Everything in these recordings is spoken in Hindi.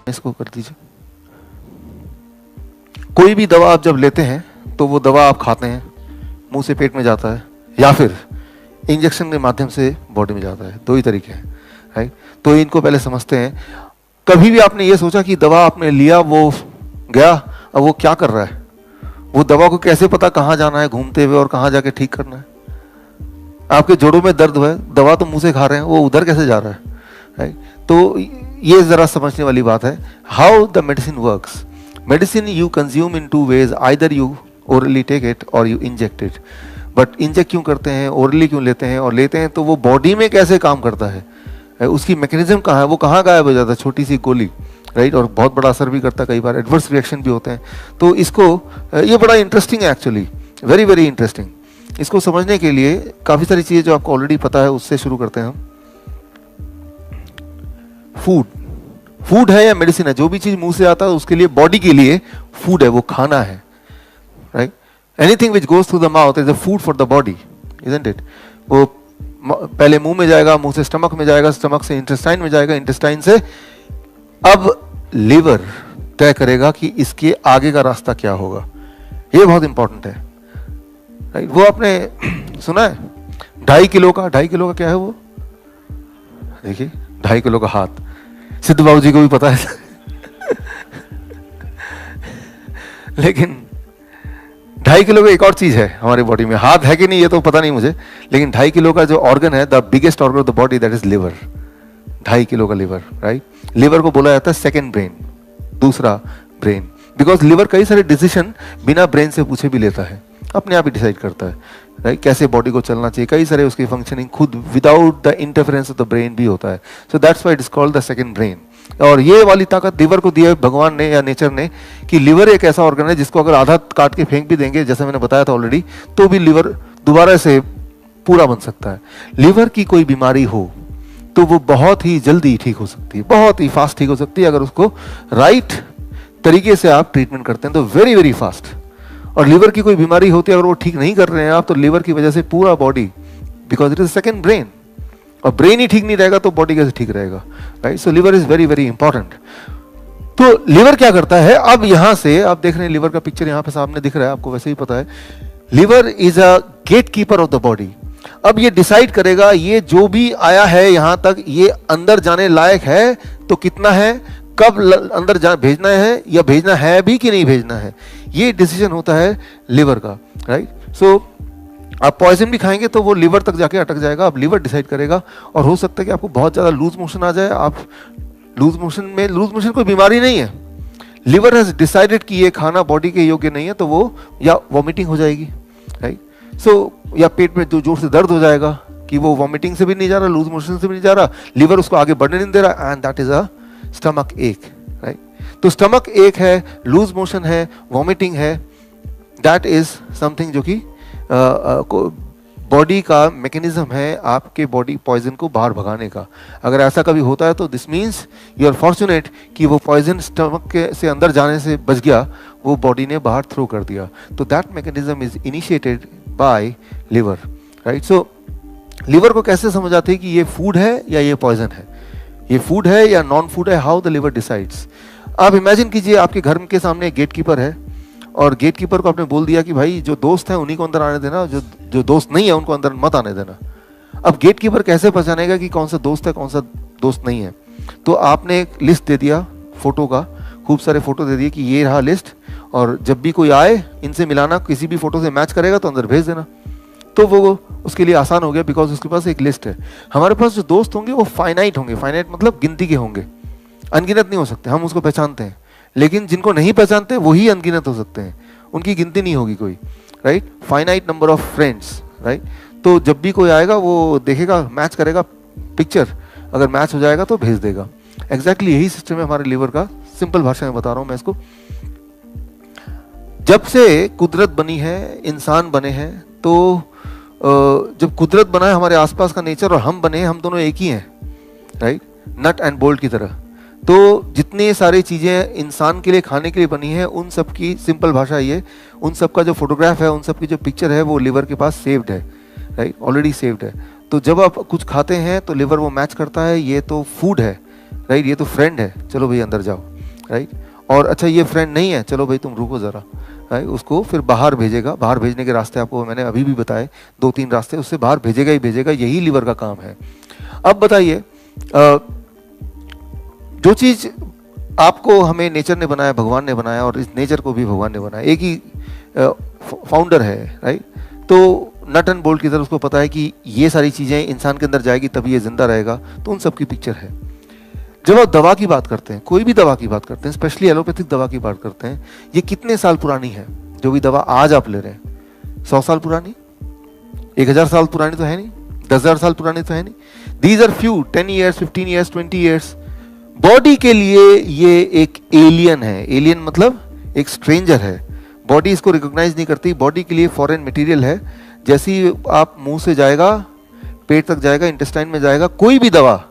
इसको कर दीजिए। कोई भी दवा आप जब लेते हैं तो वो दवा आप खाते हैं, मुंह से पेट में जाता है, या फिर इंजेक्शन के माध्यम से बॉडी में जाता है। दो ही तरीके हैं, राइट। तो इनको पहले समझते हैं। कभी भी आपने ये सोचा कि दवा आपने लिया, वो गया, अब वो क्या कर रहा है? वो दवा को कैसे पता कहाँ जाना है घूमते हुए और कहाँ जाके ठीक करना है? आपके जोड़ों में दर्द है, दवा तो मुंह से खा रहे हैं, वो उधर कैसे जा रहा है, राइट। तो ये जरा समझने वाली बात है। How the medicine works. Medicine you consume in two ways, either you orally take it or you inject it. But inject क्यों करते हैं, ओरली क्यों लेते हैं, और लेते हैं तो वो बॉडी में कैसे काम करता है, उसकी मैकेनिज्म कहाँ है, वो कहाँ गायब हो जाता है? छोटी सी गोली, राइट। और बहुत बड़ा असर भी करता है, कई बार एडवर्स रिएक्शन भी होते हैं। तो इसको ये बड़ा इंटरेस्टिंग है एक्चुअली, वेरी वेरी इंटरेस्टिंग। इसको समझने के लिए काफ़ी सारी चीज़ें जो आपको ऑलरेडी पता है उससे शुरू करते हैं हम। फूड, फूड है या मेडिसिन है, जो भी चीज़ मुंह से आता है उसके लिए, बॉडी के लिए फूड है, वो खाना है, right. Anything which goes through the mouth is a food for the body, isn't it. वो पहले मुंह में जाएगा, मुंह से स्टमक में जाएगा, स्टमक से इंटेस्टाइन में जाएगा, इंटेस्टाइन से अब लिवर तय करेगा कि इसके आगे का रास्ता क्या होगा। ये बहुत इंपॉर्टेंट है, राइट। वो आपने सुना है 2.5 किलो का, 2.5 किलो का क्या है वो? देखिए 2.5 किलो का हाथ, सिद्धू बाबू जी को भी पता है लेकिन 2.5 किलो का एक और चीज है हमारे बॉडी में, हाथ है कि नहीं ये तो पता नहीं मुझे, लेकिन 2.5 किलो का जो ऑर्गन है, the biggest organ of the body, that is liver. 2.5 kilo का लिवर, राइट। लिवर को बोला जाता है सेकेंड ब्रेन, दूसरा ब्रेन, बिकॉज लिवर कई सारे डिसीजन बिना ब्रेन से पूछे भी लेता है, अपने आप ही डिसाइड करता है, राइट। कैसे बॉडी को चलना चाहिए, कई सारे उसकी फंक्शनिंग खुद without the interference of the brain भी होता है। So that's why it is called the second brain. और ये वाली ताकत लिवर को दी है भगवान ने या नेचर ने, कि लिवर एक ऐसा ऑर्गन है जिसको अगर आधा काट के फेंक भी देंगे, जैसे मैंने बताया था ऑलरेडी, तो भी लिवर दोबारा से पूरा बन सकता है। लिवर की कोई बीमारी हो तो वो बहुत ही जल्दी ठीक हो सकती है, बहुत ही फास्ट ठीक हो सकती है, अगर उसको राइट तरीके से आप ट्रीटमेंट करते हैं तो वेरी वेरी फास्ट। और लिवर की कोई बीमारी होती है, अगर वो ठीक नहीं कर रहे हैं आप, तो लिवर की वजह से पूरा body, because it is second brain, और ब्रेन ही ठीक नहीं रहेगा तो बॉडी कैसे ठीक रहेगा, right. So liver is very very important. तो लिवर क्या करता है, अब यहां से आप देख रहे हैं लिवर का पिक्चर यहां पे सामने दिख रहा है, आपको वैसे ही पता है। Liver is a gatekeeper of the body. अब ये डिसाइड करेगा ये जो भी आया है यहां तक, ये अंदर जाने लायक है तो कितना है, कब अंदर भेजना है या भेजना है भी कि नहीं भेजना है, ये डिसीजन होता है लिवर का, राइट। सो आप पॉइजन भी खाएंगे तो वो लिवर तक जाके अटक जाएगा, अब लिवर डिसाइड करेगा। और हो सकता है कि आपको बहुत ज्यादा लूज मोशन आ जाए, आप लूज मोशन कोई बीमारी नहीं है, लिवर हैज डिसाइडेड कि ये खाना बॉडी के योग्य नहीं है, तो वो या वॉमिटिंग हो जाएगी, राइट। सो या पेट में जो जोर से दर्द हो जाएगा कि वो वॉमिटिंग से भी नहीं जा रहा, लूज मोशन से भी नहीं जा रहा, लिवर उसको आगे बढ़ने नहीं दे रहा, and that is a stomach एक, राइट। तो स्टमक एक है, लूज मोशन है, वॉमिटिंग है, दैट इज समथिंग जो कि बॉडी का मैकेनिज्म है आपके बॉडी पॉइजन को बाहर भगाने का। अगर ऐसा कभी होता है तो this means you are fortunate कि वो पॉइजन स्टमक के से अंदर जाने से बच गया, वो बॉडी ने बाहर थ्रो कर दिया। तो that mechanism is initiated by liver, right. So liver को कैसे समझ आती है कि ये फूड है या ये पॉइजन है, ये फूड है या नॉन फूड है, हाउ द लिवर डिसाइड्स। आप इमेजिन कीजिए आपके घर के सामने एक गेट कीपर है, और गेट कीपर को आपने बोल दिया कि भाई जो दोस्त है उन्हीं को अंदर आने देना, जो दोस्त नहीं है उनको अंदर मत आने देना। अब गेट कीपर कैसे पहचानेगा कि कौन सा दोस्त है कौन सा दोस्त नहीं है? तो आपने एक लिस्ट दे दिया फोटो का, खूब सारे फोटो दे दिए कि ये रहा लिस्ट, और जब भी कोई आए इनसे मिलाना, किसी भी फोटो से मैच करेगा तो अंदर भेज देना। तो वो उसके लिए आसान हो गया, बिकॉज उसके पास एक लिस्ट है। हमारे पास जो दोस्त होंगे वो फाइनाइट होंगे, फाइनाइट मतलब गिनती के होंगे, अनगिनत नहीं हो सकते, हम उसको पहचानते हैं। लेकिन जिनको नहीं पहचानते वही अनगिनत हो सकते हैं, उनकी गिनती नहीं होगी कोई, right. Finite number of friends, right. तो जब भी कोई आएगा वो देखेगा, मैच करेगा पिक्चर, अगर मैच हो जाएगा तो भेज देगा। एग्जैक्टली यही सिस्टम है हमारे लिवर का, सिंपल भाषा में बता रहा हूं मैं इसको। जब से कुदरत बनी है, इंसान बने हैं, तो जब कुदरत बना है, हमारे आसपास का नेचर और हम बने, हम दोनों एक ही हैं, राइट, नट एंड बोल्ट की तरह। तो जितनी सारी चीज़ें इंसान के लिए खाने के लिए बनी है, उन सब की सिंपल भाषा ये, उन सब का जो फोटोग्राफ है, उन सब की जो पिक्चर है, वो लिवर के पास सेव्ड है, राइट, ऑलरेडी सेव्ड है। तो जब आप कुछ खाते हैं तो लिवर वो मैच करता है, ये तो फूड है, राइट, ये तो फ्रेंड है, चलो भाई अंदर जाओ। राइट। और अच्छा ये फ्रेंड नहीं है, चलो भाई तुम रुको ज़रा, राइट, उसको फिर बाहर भेजेगा। बाहर भेजने के रास्ते आपको मैंने अभी भी बताए, 2-3 रास्ते, उससे बाहर भेजेगा ही भेजेगा। यही लीवर का काम है। अब बताइए, जो चीज़ आपको हमें नेचर ने बनाया, भगवान ने बनाया, और इस नेचर को भी भगवान ने बनाया, एक ही फाउंडर है, राइट। तो नट एंड बोल्ट की तरह उसको पता है कि ये सारी चीज़ें इंसान के अंदर जाएगी तभी ये जिंदा रहेगा। तो उन सब की पिक्चर है। जब आप दवा की बात करते हैं, कोई भी दवा की बात करते हैं, स्पेशली एलोपैथिक दवा की बात करते हैं, ये कितने साल पुरानी है? जो भी दवा आज आप ले रहे हैं, 100 साल पुरानी, 1000 साल पुरानी तो है नहीं, 10,000 साल पुरानी तो है नहीं। These are few, 10 years, 15 years, 20 years. Body के लिए ये एक एलियन है। एलियन मतलब एक स्ट्रेंजर है। बॉडी इसको रिकॉग्नाइज नहीं करती। बॉडी के लिए फॉरेन मटेरियल है। जैसे ही आप मुंह से जाएगा, पेट तक जाएगा, इंटेस्टाइन में जाएगा, कोई भी दवा,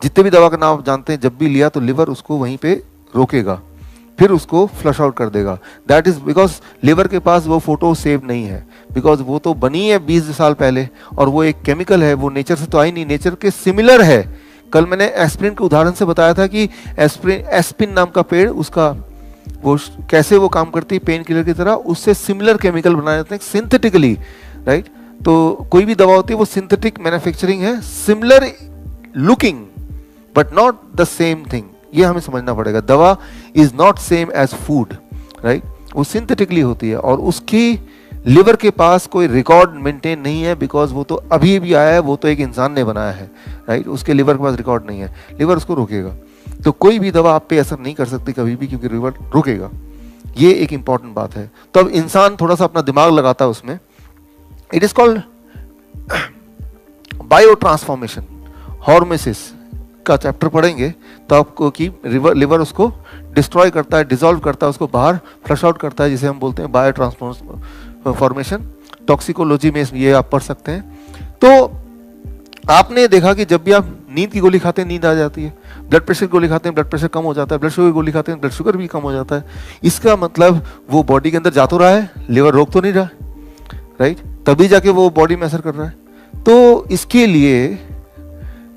जितने भी दवा का नाम आप जानते हैं, जब भी लिया तो लिवर उसको वहीं पे रोकेगा, फिर उसको फ्लश आउट कर देगा। दैट इज बिकॉज लिवर के पास वो फोटो सेव नहीं है, बिकॉज वो तो बनी है 20 साल पहले, और वो एक केमिकल है, वो नेचर से तो आई नहीं, नेचर के सिमिलर है। कल मैंने एस्प्रिन के उदाहरण से बताया था कि एस्पिन नाम का पेड़, उसका वो कैसे वो काम करती है पेन किलर की तरह, उससे सिमिलर केमिकल बनाए जाते हैं सिंथेटिकली, राइट। तो कोई भी दवा होती है वो सिंथेटिक मैन्युफैक्चरिंग है, similar looking but not the same thing. ये हमें समझना पड़ेगा। दवा is not same as food, right. वो सिंथेटिकली होती है, और उसकी लिवर के पास कोई रिकॉर्ड मेंटेन नहीं है, बिकॉज वो तो अभी भी आया है, वो तो एक इंसान ने बनाया है, राइट। उसके लिवर के पास रिकॉर्ड नहीं है, लिवर उसको रोकेगा। तो कोई भी दवा आप पे असर नहीं कर सकती कभी भी, क्योंकि लिवर रोकेगा। ये एक इंपॉर्टेंट बात है। तो अब इंसान थोड़ा सा अपना दिमाग लगाता है उसमें। It is called bio transformation, hormesis का चैप्टर पढ़ेंगे तो आपको कि लिवर उसको डिस्ट्रॉय करता है, डिसॉल्व करता है, उसको बाहर फ्लश आउट करता है, जिसे हम बोलते हैं बायो ट्रांसफॉर्मेशन। टॉक्सिकोलॉजी में ये आप पढ़ सकते हैं। तो आपने देखा कि जब भी आप नींद की गोली खाते हैं नींद आ जाती है, ब्लड प्रेशर की गोली खाते हैं ब्लड प्रेशर कम हो जाता है, ब्लड शुगर की गोली खाते हैं ब्लड शुगर भी कम हो जाता है। इसका मतलब वो बॉडी के अंदर जा तो रहा है, लिवर रोक तो नहीं रहा, राइट। तभी जाके वो बॉडी में असर कर रहा है। तो इसके लिए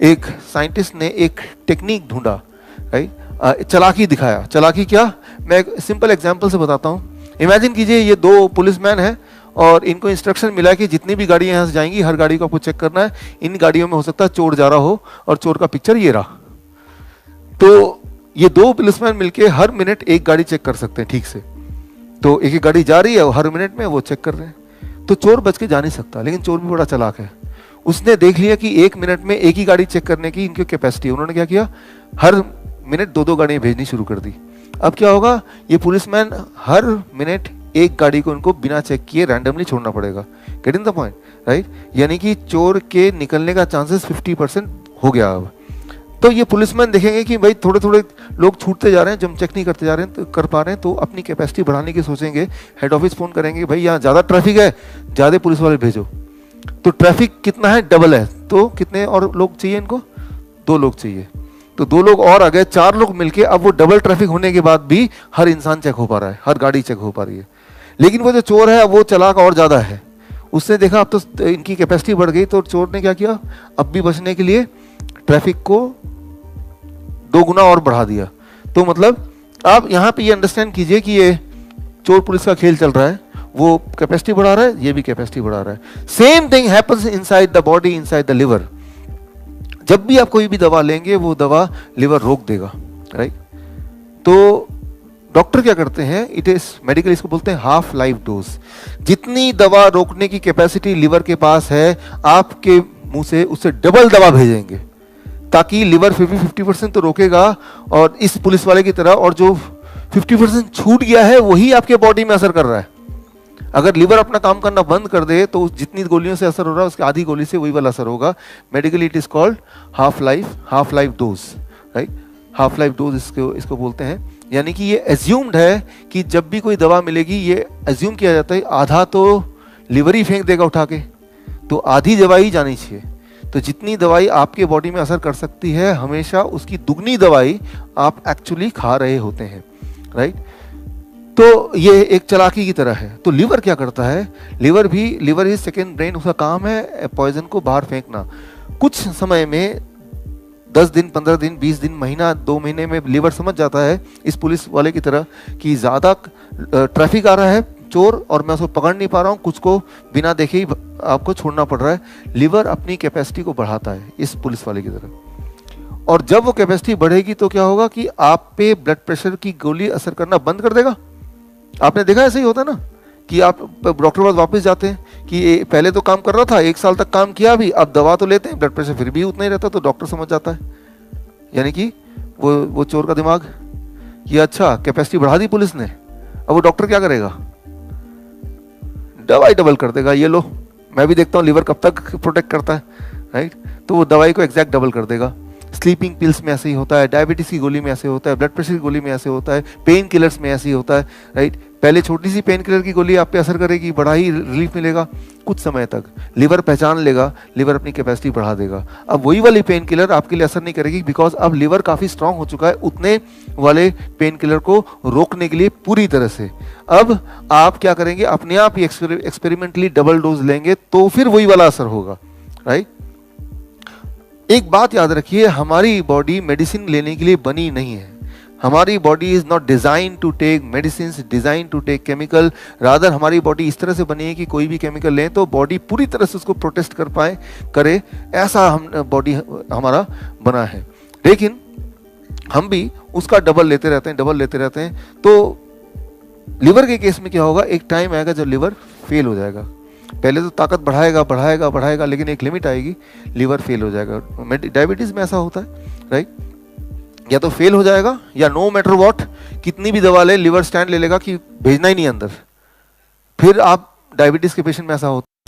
एक साइंटिस्ट ने एक टेक्निक ढूंढा, राइट, चालाकी दिखाया। चालाकी क्या, मैं एक सिंपल एग्जांपल से बताता हूँ। इमेजिन कीजिए ये 2 पुलिसमैन हैं और इनको इंस्ट्रक्शन मिला कि जितनी भी गाड़ियां यहाँ से जाएंगी हर गाड़ी को आपको चेक करना है। इन गाड़ियों में हो सकता है चोर जा रहा हो, और चोर का पिक्चर ये रहा। तो ये 2 पुलिसमैन मिलके हर मिनट एक गाड़ी चेक कर सकते हैं ठीक से। तो एक गाड़ी जा रही है और हर मिनट में वो चेक कर रहे हैं। तो चोर बच के जा नहीं सकता, लेकिन चोर भी बड़ा चालाक है। उसने देख लिया कि 1 मिनट में एक ही गाड़ी चेक करने की इनकी कैपेसिटी है। उन्होंने क्या किया, हर मिनट 2-2 गाड़ियां भेजनी शुरू कर दी। अब क्या होगा, ये पुलिसमैन हर मिनट एक गाड़ी को इनको बिना चेक किए रैंडमली छोड़ना पड़ेगा। Getting the point, right. यानी कि चोर के निकलने का चांसेस 50% हो गया। अब तो ये पुलिसमैन देखेंगे कि भाई थोड़े थोड़े लोग छूटते जा रहे हैं, जब चेक नहीं करते जा रहे हैं तो कर पा रहे हैं, तो अपनी कैपेसिटी बढ़ाने की सोचेंगे। हेड ऑफिस फोन करेंगे, भाई यहाँ ज़्यादा ट्रैफिक है, ज़्यादा पुलिस वाले भेजो। तो ट्रैफिक कितना है, डबल है, तो कितने और लोग चाहिए इनको, 2 लोग चाहिए। तो 2 लोग और आ गए, 4 लोग मिलके। अब वो डबल ट्रैफिक होने के बाद भी हर इंसान चेक हो पा रहा है, हर गाड़ी चेक हो पा रही है। लेकिन वो जो चोर है वो चालाक और ज़्यादा है। उसने देखा अब तो इनकी कैपेसिटी बढ़ गई, तो चोर ने क्या किया, अब भी बचने के लिए ट्रैफिक को 2 गुना और बढ़ा दिया। तो मतलब आप यहाँ पे ये अंडरस्टैंड कीजिए कि ये चोर पुलिस का खेल चल रहा है। वो कैपेसिटी बढ़ा रहा है, ये भी कैपेसिटी बढ़ा रहा है। Same thing happens inside the body, inside the liver. जब भी आप कोई भी दवा लेंगे वो दवा लिवर रोक देगा, राइट। तो डॉक्टर क्या करते हैं, इट इज मेडिकल, इसको बोलते हैं हाफ लाइफ डोज। जितनी दवा रोकने की कैपेसिटी लिवर के पास है, आपके मुंह से उससे डबल दवा भेजेंगे, ताकि लिवर 50% तो रोकेगा, और इस पुलिस वाले की तरह, और जो 50% छूट गया है वही आपके बॉडी में असर कर रहा है। अगर लिवर अपना काम करना बंद कर दे तो जितनी गोलियों से असर हो रहा है उसके आधी गोली से वही वाला असर होगा। Medically it is called half life dose, right. Half life dose इसको बोलते हैं। यानी कि ये एज्यूम्ड है कि जब भी कोई दवा मिलेगी, ये एज्यूम किया जाता है आधा तो लिवर ही फेंक देगा उठा के, तो आधी दवाई जानी चाहिए। तो जितनी दवाई आपके बॉडी में असर कर सकती है, हमेशा उसकी दुगनी दवाई आप एक्चुअली खा रहे होते हैं, राइट। तो ये एक चालाकी की तरह है। तो लिवर क्या करता है, लिवर इज सेकेंड ब्रेन। उसका काम है पॉइजन को बाहर फेंकना। कुछ समय में 10 दिन, 15 दिन, 20 दिन, महीना, 2 महीने में लिवर समझ जाता है इस पुलिस वाले की तरह कि ज़्यादा ट्रैफिक आ रहा है, चोर, और मैं उसको पकड़ नहीं पा रहा हूँ, कुछ को बिना देखे ही आपको छोड़ना पड़ रहा है। लिवर अपनी कैपेसिटी को बढ़ाता है इस पुलिस वाले की तरह। और जब वो कैपेसिटी बढ़ेगी तो क्या होगा कि आप पे ब्लड प्रेशर की गोली असर करना बंद कर देगा। आपने देखा ऐसे ही होता है ना कि आप डॉक्टर के पास वापस जाते हैं कि पहले तो काम कर रहा था, 1 साल तक काम किया भी, अब दवा तो लेते हैं, ब्लड प्रेशर फिर भी उतना ही रहता, तो डॉक्टर समझ जाता है, यानी कि वो चोर का दिमाग, ये अच्छा कैपेसिटी बढ़ा दी पुलिस ने। अब वो डॉक्टर क्या करेगा, दवाई डबल कर देगा, ये लो, मैं भी देखता हूँ लिवर कब तक प्रोटेक्ट करता है, राइट। तो वो दवाई को एग्जैक्ट डबल कर देगा। स्लीपिंग पिल्स में ऐसे ही होता है, डायबिटीज की गोली में ऐसे होता है, ब्लड प्रेशर की गोली में ऐसे होता है, पेन किलर्स में ऐसे ही होता है, राइट। पहले छोटी सी पेन किलर की गोली आप पे असर करेगी, बड़ा ही रिलीफ मिलेगा, कुछ समय तक लिवर पहचान लेगा, लिवर अपनी कैपेसिटी बढ़ा देगा। अब वही वाली पेन किलर आपके लिए असर नहीं करेगी, बिकॉज अब लिवर काफ़ी स्ट्रांग हो चुका है उतने वाले पेन किलर को रोकने के लिए पूरी तरह से। अब आप क्या करेंगे, अपने आप ही एक्सपेरिमेंटली डबल डोज लेंगे तो फिर वही वाला असर होगा, राइट। एक बात याद रखिए, हमारी बॉडी मेडिसिन लेने के लिए बनी नहीं है। हमारी body is not design to take medicine, design to take chemical. Rather हमारी बॉडी इस तरह से बनी है कि कोई भी केमिकल लें तो बॉडी पूरी तरह से उसको प्रोटेस्ट कर पाए, करे, ऐसा हम बॉडी हमारा बना है। लेकिन हम भी उसका डबल लेते रहते हैं। तो लिवर के केस में क्या होगा, एक टाइम आएगा जब लिवर फेल हो जाएगा। पहले तो ताकत बढ़ाएगा, लेकिन एक लिमिट आएगी, लिवर फेल हो जाएगा। डायबिटीज में ऐसा होता है, राइट। या तो फेल हो जाएगा, या नो मैटर व्हाट कितनी भी दवा ले, लिवर स्टैंड ले लेगा कि भेजना ही नहीं अंदर। फिर आप डायबिटीज के पेशेंट में ऐसा होता है।